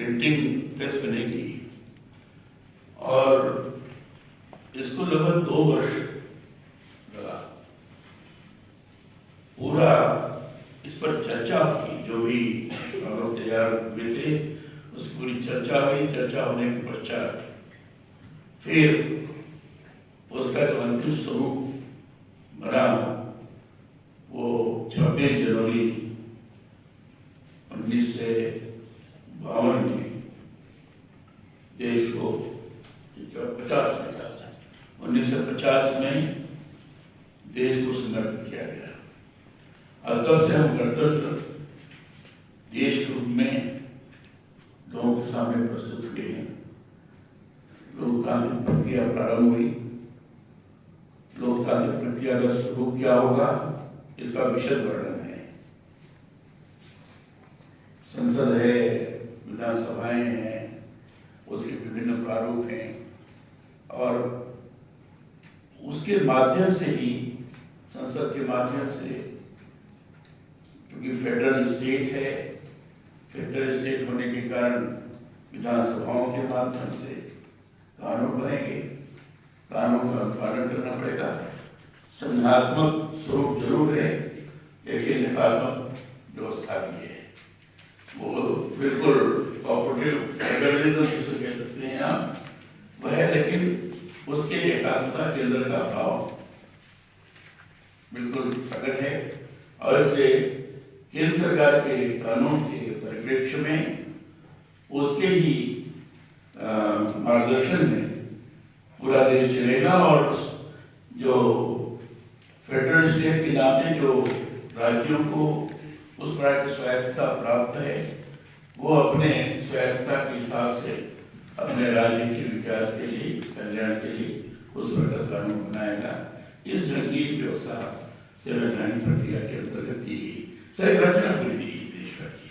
Printing press बनेगी और इसको लगभग 2 वर्ष लगा। पूरा इस पर चर्चा हुई, जो भी हम लोग तैयार हुए थे उस पूरी चर्चा हुई। चर्चा होने के पश्चात फिर उसका जो अंतिम स्वरूप बना वो 26 जनवरी 1952 में देश को 1950 में देश को समर्पित किया गया। और तब से हम गणतंत्र देश के रूप में लोगों के सामने प्रस्तुत हुए हैं। लोकतांत्रिक प्रक्रिया प्रारंभ हुई। लोकतांत्रिक प्रक्रिया का स्वरूप क्या होगा इसका विशद वर्णन है। संसद है, विधानसभाएं हैं, उसके विभिन्न प्रारूप हैं और उसके माध्यम से ही, संसद के माध्यम से, क्योंकि फेडरल स्टेट है, फेडरल स्टेट होने के कारण विधानसभाओं के माध्यम से कानून बनेंगे। कानून का पालन करना पड़ेगा। संघात्मक स्वरूप जरूर है लेकिन निकात्मक व्यवस्था भी है। वो बिल्कुल कोऑपरेटिव फेडरलिज्म जिसे कह सकते हैं आप, वह है, लेकिन उसके एकात्मता केंद्र का भाव बिल्कुल प्रकट है। और इससे केंद्र सरकार के कानून के परिप्रेक्ष्य में उसके ही मार्गदर्शन में पूरा देश चलेगा। और जो फेडरल स्टेट के नाते जो राज्यों को उस प्रकार की स्वायत्तता प्राप्त है, वो अपने स्वायत्तता के हिसाब से अपने राज्य के विकास के लिए, कल्याण के लिए उस प्रकार कानून बनाएगा। इस ढंग की व्यवस्था संवैधानिक प्रक्रिया के अंतर्गत दी गई, सही रचना पूरी दी गई देश की।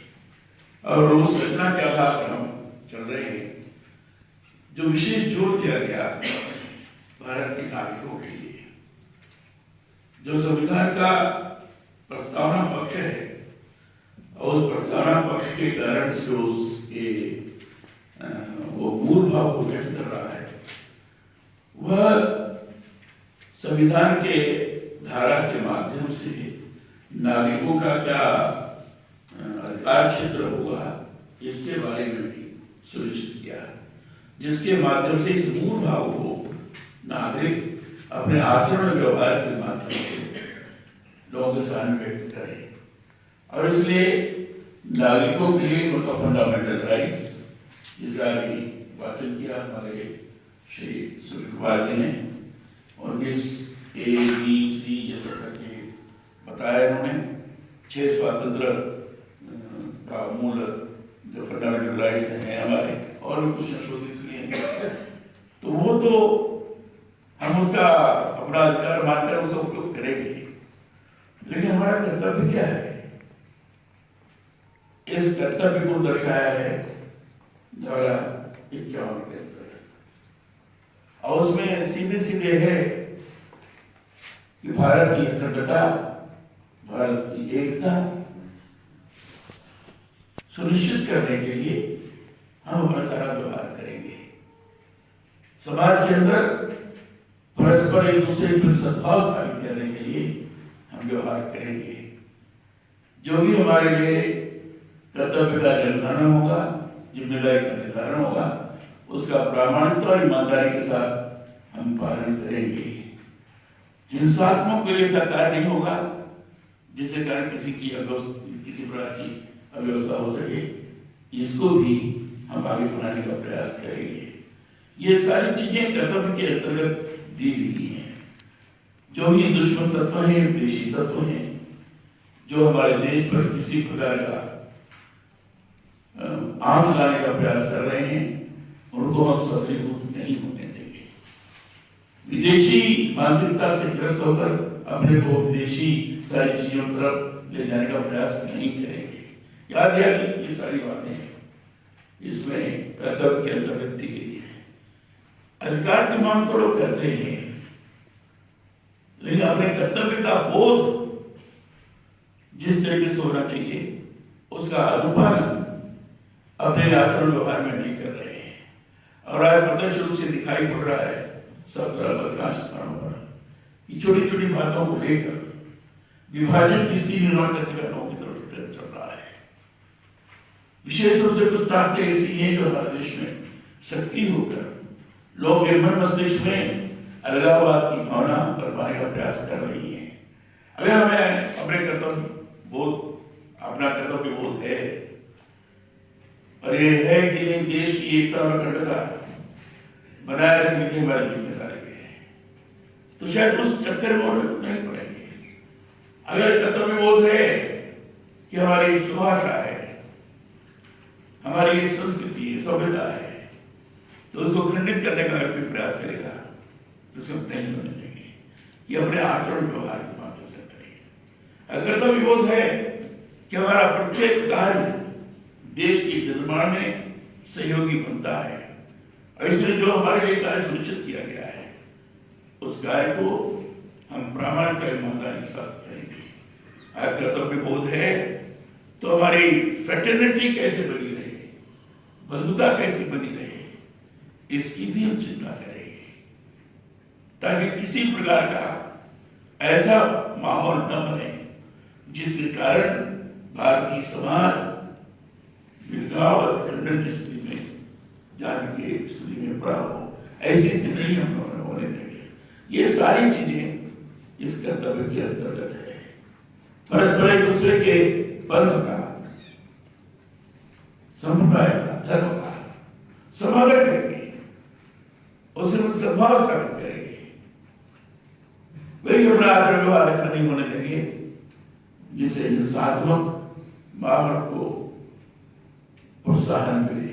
और उस रचना के आधार पर हम चल रहे हैं। जो विशेष जोर दिया गया भारत के नागरिकों के लिए, जो संविधान का प्रस्तावना पक्ष है, और उस प्रस्तावना पक्ष के कारण से उसके वो मूल भाव को व्यक्त कर रहा है, वह संविधान के धारा के माध्यम से नागरिकों का क्या अधिकार क्षेत्र होगा इसके बारे में भी सुनिश्चित किया, जिसके माध्यम से इस मूल भाव को नागरिक अपने आचरण व्यवहार के माध्यम से लोगों के सामने व्यक्त करें। और इसलिए नागरिकों के लिए उनका फंडामेंटल राइट्स, जिसका भी वाचन किया हमारे श्री सूर्य कुमार जी ने, 19A B C जैसा करके बताया इन्होंने। 6 स्वातंत्र का मूल जो फंडामेंटल राइट्स हैं हमारे, और भी कुछ संशोधित हुए हैं, तो वो तो हम उसका अपना अधिकार मानकर उसका उपयोग करेंगे। लेकिन हमारा कर्तव्य क्या है? इस कर्तव्य को दर्शाया है धारा 51 के अंतर्गत, और उसमें सीधे सीधे है कि भारत की अखंडता, भारत की एकता सुनिश्चित करने के लिए हम अपना सारा व्यवहार करेंगे। समाज के अंदर परस्पर एक दूसरे पर सद्भाव स्थापित करने के लिए हम व्यवहार करेंगे। जो भी हमारे लिए कर्तव्य का निर्धारण होगा, जिम्मेदारी का निर्धारण होगा, उसका प्रामाणिकता और ईमानदारी के साथ हम पालन करेंगे। हिंसात्मक कोई ऐसा कार्य नहीं होगा जिससे कारण किसी प्रकार की अव्यवस्था हो सके, इसको भी हम आगे बढ़ाने का प्रयास करेंगे। ये सारी चीजें कर्तव्य के अंतर्गत दी गई हैं। जो भी दुश्मन तत्व हैं, विदेशी तत्व हैं, जो हमारे देश पर किसी प्रकार का आंच लाने का प्रयास कर रहे हैं, उनको हम सफलीभूत नहीं होने देंगे। विदेशी मानसिकता से ग्रस्त होकर अपने को विदेशी सारी चीजों की तरफ ले जाने का प्रयास नहीं करेंगे। याद दिया कि ये सारी बातें इसमें कर्तव्य के अंतर्गत दी गई है। अधिकार की मांग तो लोग करते हैं, लेकिन अपने कर्तव्य का बोध जिस तरीके से होना चाहिए उसका अनुपालन अपने आचरण व्यवहार में नहीं कर रहे हैं। और आज प्रत्यक्ष रूप से दिखाई पड़ रहा है सब तरह अधिकांश स्थानों पर कि छोटी छोटी बातों को लेकर विभाजन की स्थिति निर्माण करने का लोगों की तरफ चल रहा है। विशेष रूप से कुछ ताकतें ऐसी हैं जो हमारे देश में सक्रिय होकर लोग के मन मस्तिष्क में अलगाववाद की भावना करवाने का प्रयास कर रही है। अगर हमें अपने कर्तव्य बोध, अपना कर्तव्य बोध है और ये है कि नहीं देश की एकता और अखंडता बनाए रखने की हमारी जिम्मेदारी है, तो शायद उस चक्कर में नहीं पड़ेंगे। अगर कर्तव्य बोध है कि हमारी सुभाषा है, हमारी एक संस्कृति है, सभ्यता है, तो उसको खंडित करने का कोई प्रयास करेगा तो सब नहीं होने देंगे। ये अपने आचरण व्यवहार के माध्यम से करेंगे। अगर कर्तव्य बोध है कि हमारा प्रत्येक कार्य देश के निर्माण में सहयोगी बनता है और इसलिए जो हमारे लिए कार्य सुनिश्चित किया गया है उस कार्य को हम प्रामाणिकता ईमानदारी के साथ करेंगे। अगर कर्तव्य बोध है तो हमारी फ्रेटर्निटी कैसे बनी रहे, बंधुता कैसी बनी रहे, इसकी भी हम चिंता करेंगे, ताकि किसी प्रकार का ऐसा माहौल न बने जिसके कारण भारतीय समाज विगाव और खंडन की स्थिति में जाने की स्थिति में पड़ा हो। ऐसी स्थिति नहीं हम होने देंगे। ये सारी चीजें इस कर्तव्य के अंतर्गत है। परस्पर एक दूसरे के पंथ का, संप्रदाय का, धर्म का समादर करेंगे, उसमें सद्भाव स्थापित करेंगे। वही अपना आदर व्यवहार ऐसा नहीं होने देंगे जिससे हिंसात्मक माहौल को प्रोत्साहन मिले।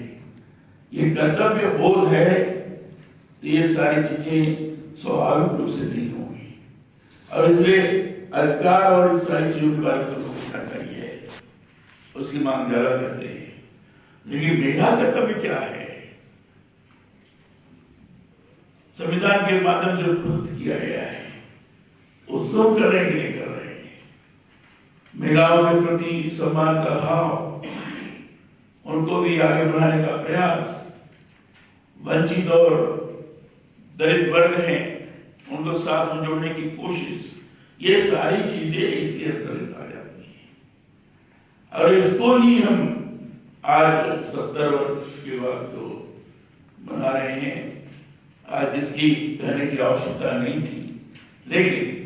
ये कर्तव्य बोध है तो ये सारी चीजें स्वाभाविक रूप से नहीं होंगी और इसलिए अधिकार और इस सारी चीजों के बारे में तो लोग जानकारी है, उसकी मांग ज्यादा करते हैं। लेकिन मेरा कर्तव्य क्या है? संविधान के माध्यम से प्रस्तुत किया गया है, उसको करने के लिए कर रहे हैं। महिलाओं के प्रति सम्मान का भाव, उनको भी आगे बढ़ाने का प्रयास, वंचित और दलित वर्ग हैं उनको साथ में जोड़ने की कोशिश, ये सारी चीजें इसके अंतर्गत आ जाती हैं। और इसको ही हम आज 70 वर्ष के बाद तो मना रहे हैं, आज जिसकी कहने की आवश्यकता नहीं थी, लेकिन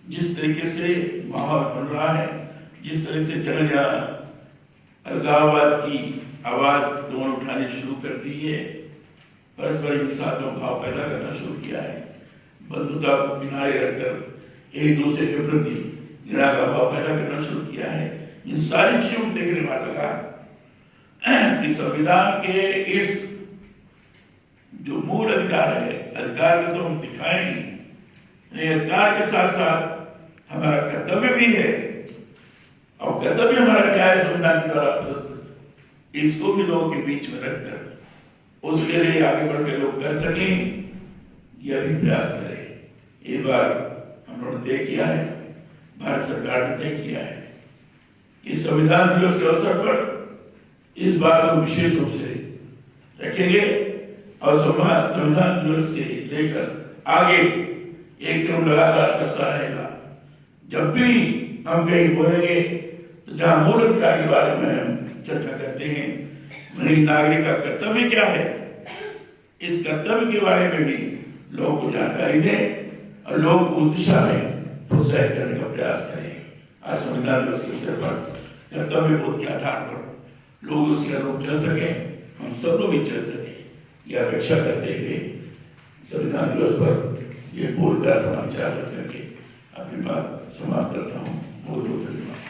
जिस तरीके से माहौल बन रहा है, जिस तरह से जन अलगाववाद की आवाज दोनों उठाने शुरू कर दी है, परस्पर हिंसात्मक भाव पैदा करना शुरू किया है, बंधुता को किनारे रखकर एक दूसरे के प्रति घृणा का भाव पैदा करना शुरू किया है। इन सारी चीजों को देखने में लगा कि संविधान के इस जो मूल अधिकार है, अधिकार को तो हम दिखाएंगे, अधिकार के साथ साथ हमारा कर्तव्य भी है। और कर्तव्य हमारा क्या है संविधान के द्वारा प्रदत्त, इसको भी लोगों के बीच में रखकर उसके लिए आगे बढ़ के लोग कर सकें, यह भी प्रयास करें। एक बार हम लोगों ने तय किया है, भारत सरकार ने तय किया है कि संविधान दिवस के अवसर पर इस बात को विशेष रूप से रखेंगे और संविधान दिवस से लेकर आगे एक क्रम लगातार चलता रहेगा। जब भी हम कहीं बोलेंगे तो जहां मूल अधिकार के बारे में हम चर्चा करते हैं, वही नागरिक का कर्तव्य क्या है, इस कर्तव्य के बारे में भी लोगों को जानकारी दें और लोगों को उस दिशा में प्रोत्साहित करने का प्रयास करें। आज संविधान दिवस के अवसर पर कर्तव्य बोध के आधार पर लोग उसके अनुरूप चल सकें, हम सब लोग भी चल सकें, यह अपेक्षा करते हुए संविधान दिवस पर ये बोलकर अपना विचार करके अपनी बात समाप्त करता हूँ। बहुत बहुत धन्यवाद।